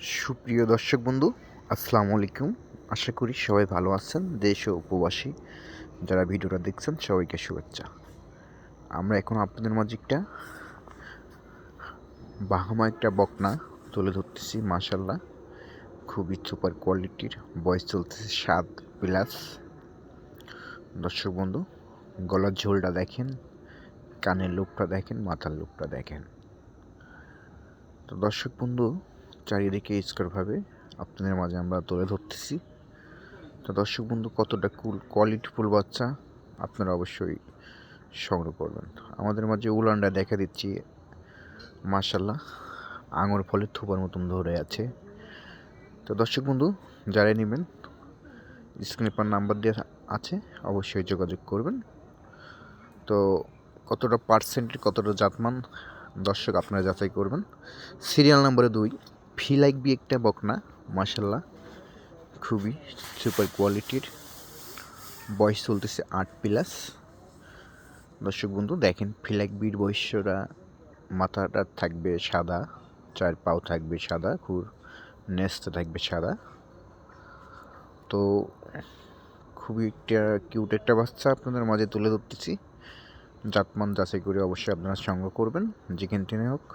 সুপ্রিয় দর্শক বন্ধু, আসসালামু আলাইকুম। আশা করি সবাই ভালো আছেন। দেশ ও উপবাসী যারা ভিডিওটা দেখছেন সবাইকে শুভেচ্ছা। আমরা এখন আপনাদের মাঝে একটা বাহামা একটা বকনা তুলে ধরতেছি। মাশাল্লাহ, খুবই সুপার কোয়ালিটির, বয়স চলতেছে 7+। দর্শক বন্ধু, গলার ঝোলটা দেখেন, কানের লুকটা দেখেন, মাথার লুকটা দেখেন। তো দর্শক বন্ধু, চারিদিকে স্কোরভাবে আপনাদের মাঝে আমরা তুলে ধরতেছি। তো দর্শক বন্ধু, কতটা কোয়ালিটিফুল বাচ্চা আপনারা অবশ্যই সংগ্রহ করবেন। আমাদের মাঝে উলানটা দেখা দিচ্ছি, মাশাল্লাহ, আঙুর ফলে থোপার মতন ধরে আছে। তো দর্শক বন্ধু, যারা নেবেন স্ক্রিনে পর নাম্বার দেওয়া আছে, অবশ্যই যোগাযোগ করবেন। তো কতটা পার্সেন্টের কতটা জাতমান দর্শক আপনারা যাচাই করবেন। সিরিয়াল নম্বরে 2 ফি লাইক বি একটা বকনা, মাশাল্লাহ, খুবই সুপার কোয়ালিটির, বয়স চলতেছে 8+। দর্শক বন্ধু দেখেন, ফিলাক বির বৈশ্যরা মাথাটা থাকবে সাদা, 4 পাও থাকবে সাদা, নেস্টটা থাকবে সাদা। তো খুবই একটা কিউট একটা বাচ্চা আপনাদের মাঝে তুলে ধরতেছি। জাতমান যাচাই করে অবশ্যই আপনারা সংগ্রহ করবেন, যেখান থেকে হোক।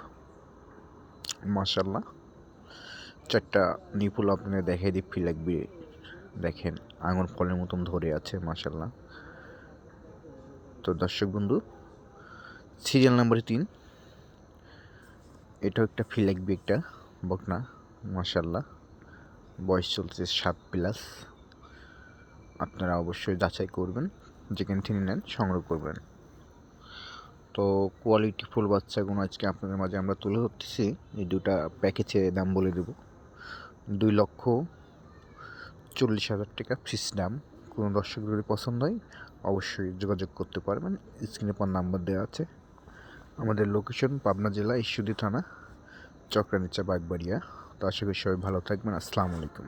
মাশাল্লাহ, 4টা নিপুল আপনাদের দেখাই দিই। ফিলাক বি দেখেন, আঙুর ফলের মতন ধরে আছে, মাশাল্লাহ। তো দর্শক বন্ধু, সিরিয়াল নাম্বার 3 এটাও একটা ফিলাক বি একটা বকনা, মাশাল্লাহ, বয়স চলছে 7+। আপনারা অবশ্যই যাচাই করবেন, যেখান থেকে নেন সংগ্রহ করবেন। তো কোয়ালিটিফুল বাচ্চাগুলো আজকে আপনাদের মাঝে আমরা তুলে ধরতেছি। এই দুটা প্যাকেজে দাম বলে দেব, 2,40,000 টাকা ফিক্স দাম। কোনো দর্শক যদি পছন্দ হয় অবশ্যই যোগাযোগ করতে পারবেন। স্ক্রিনে পর নাম্বার দেওয়া আছে। আমাদের লোকেশন পাবনা জেলা ঈশ্বরদী থানা, চক্রানিচা, বাগবাড়িয়া। তো আশা করি সবাই ভালো থাকবেন। আসসালামু আলাইকুম।